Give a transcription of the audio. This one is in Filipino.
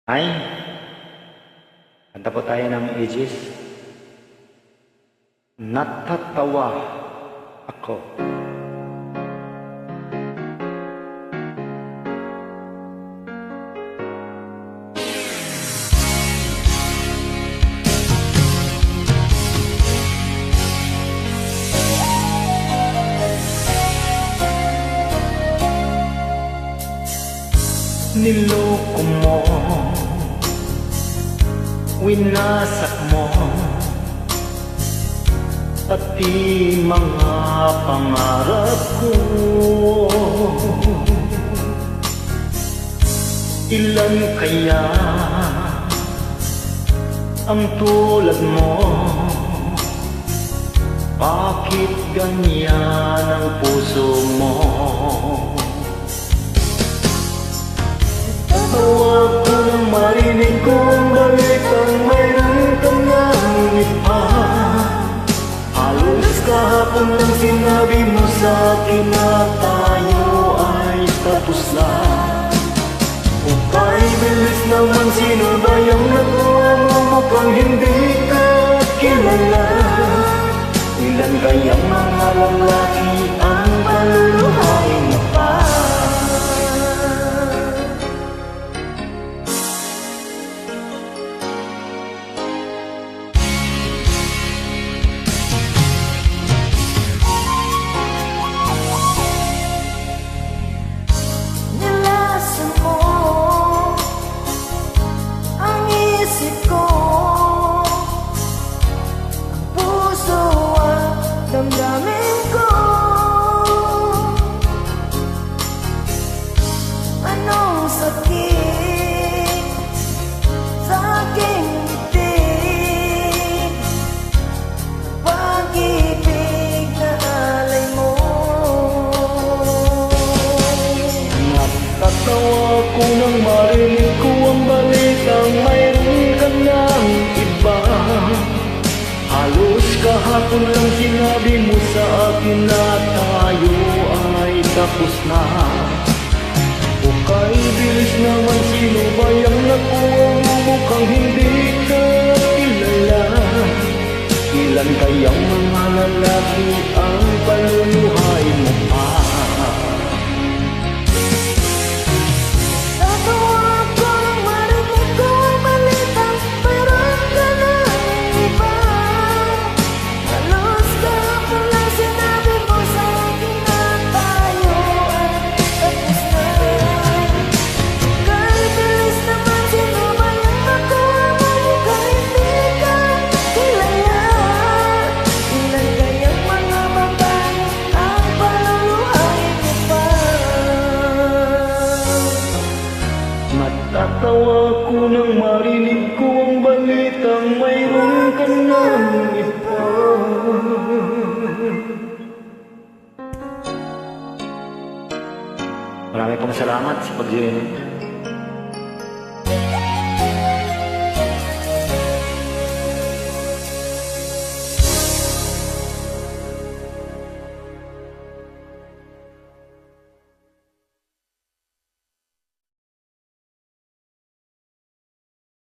Ay, kanta po tayo ng Aegis. Natatawa ako. Niloko mo, winasak mo, pati mga pangarap ko. Ilan kaya ang tulad mo? Bakit ganyan ang puso mo? Tawag ko nang marinig ko ang balitang mayroon ka ng iba. Halos kahapon lang sinabi mo sa akin na tayo ay tapos na. O kay bilis naman, sino ba yung nakuha mo? Mukhang hindi ka kilala. Ilan kayang mga lalaki ang paluluhain mo pa? Damdamin ko, anong sakit sa aking itig, pag-ibig na alay mo. Natatawa ko nang marinig ko ang balitang mayroon ka ng iba. Halos kahapon lang sinabi mo sa akin na tayo ay tapos na. O kay bilis naman, sino ba yung nakuha mo? Mukhang hindi ka kilala. Ilan kayang mga lalaki ang paluluhay mo pa? Natatawa ko nang marinig ko ang balitang mayroon ka ng iba. Maraming pong salamat sa pag-join.